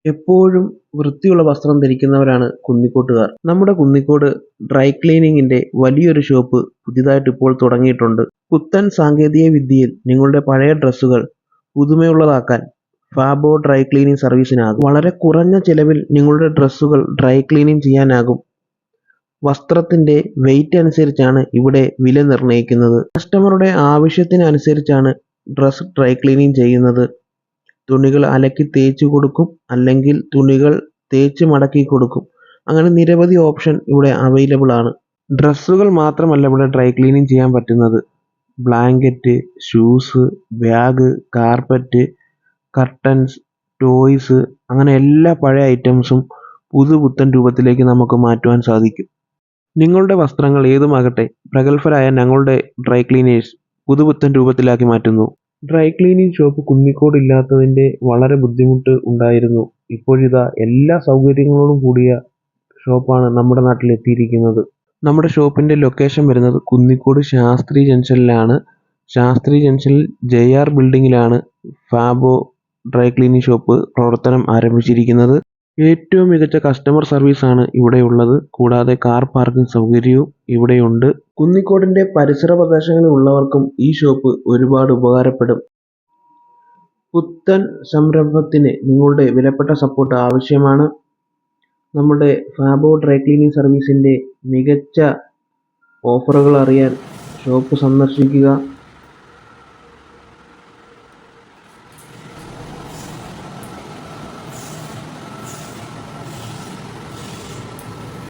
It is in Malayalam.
എപ്പോഴും വൃത്തിയുള്ള വസ്ത്രം ധരിക്കുന്നവരാണ് കുന്നിക്കോട്ടുകാർ. നമ്മുടെ കുന്നിക്കോട് ഡ്രൈ ക്ലീനിങ്ങിന്റെ വലിയൊരു ഷോപ്പ് പുതിയതായിട്ട് ഇപ്പോൾ തുടങ്ങിയിട്ടുണ്ട്. പുത്തൻ സാങ്കേതിക വിദ്യയിൽ നിങ്ങളുടെ പഴയ ഡ്രസ്സുകൾ പുതുമയുള്ളതാക്കാൻ ഫാബോ ഡ്രൈ ക്ലീനിങ് സർവീസിനാകും. വളരെ കുറഞ്ഞ ചിലവിൽ നിങ്ങളുടെ ഡ്രസ്സുകൾ ഡ്രൈ ക്ലീനിങ് ചെയ്യാനാകും. വസ്ത്രത്തിന്റെ വെയിറ്റ് അനുസരിച്ചാണ് ഇവിടെ വില നിർണ്ണയിക്കുന്നത്. കസ്റ്റമറുടെ ആവശ്യത്തിന് അനുസരിച്ചാണ് ഡ്രസ് ഡ്രൈ ക്ലീനിങ് ചെയ്യുന്നത്. തുണികൾ അലക്കി തേച്ചു കൊടുക്കും, അല്ലെങ്കിൽ തുണികൾ തേച്ച് മടക്കി കൊടുക്കും. അങ്ങനെ നിരവധി ഓപ്ഷൻ ഇവിടെ അവൈലബിൾ ആണ്. ഡ്രസ്സുകൾ മാത്രമല്ല ഇവിടെ ഡ്രൈ ക്ലീനിങ് ചെയ്യാൻ പറ്റുന്നത്. Blanket, shoes, bag, carpet, curtains, toys, അങ്ങനെ എല്ലാ പഴയ ഐറ്റംസും പുതുപുത്തൻ രൂപത്തിലേക്ക് നമുക്ക് മാറ്റുവാൻ സാധിക്കും. നിങ്ങളുടെ വസ്ത്രങ്ങൾ ഏതുമാകട്ടെ, പ്രഗത്ഭരായ ഞങ്ങളുടെ ഡ്രൈ ക്ലീനേഴ്സ് പുതുപുത്തൻ രൂപത്തിലാക്കി മാറ്റുന്നു. ഡ്രൈ ക്ലീനിങ് ഷോപ്പ് കുന്നിക്കോട് ഇല്ലാത്തതിന്റെ വളരെ ബുദ്ധിമുട്ട് ഉണ്ടായിരുന്നു. ഇപ്പോഴിതാ എല്ലാ സൗകര്യങ്ങളോടും കൂടിയ ഷോപ്പാണ് നമ്മുടെ നാട്ടിൽ എത്തിയിരിക്കുന്നത്. നമ്മുടെ ഷോപ്പിന്റെ ലൊക്കേഷൻ വരുന്നത് കുന്നിക്കോട് ശാസ്ത്രി ജംഗ്ഷനിലാണ്. ശാസ്ത്രി ജംഗ്ഷനിൽ JR ബിൽഡിങ്ങിലാണ് ഫാബോ ഡ്രൈ ക്ലീനിങ് ഷോപ്പ് പ്രവർത്തനം ആരംഭിച്ചിരിക്കുന്നത്. ഏറ്റവും മികച്ച കസ്റ്റമർ സർവീസാണ് ഇവിടെയുള്ളത്. കൂടാതെ കാർ പാർക്കിംഗ് സൗകര്യവും ഇവിടെയുണ്ട്. കുന്നിക്കോടിന്റെ പരിസര പ്രദേശങ്ങളിൽ ഉള്ളവർക്കും ഈ ഷോപ്പ് ഒരുപാട് ഉപകാരപ്പെടും. പുത്തൻ സംരംഭത്തിന് നിങ്ങളുടെ വിലപ്പെട്ട സപ്പോർട്ട് ആവശ്യമാണ്. നമ്മുടെ ഫാബോ ഡ്രൈ ക്ലീനിങ് സർവീസിന്റെ മികച്ച ഓഫറുകൾ അറിയാൻ ഷോപ്പ് സന്ദർശിക്കുക.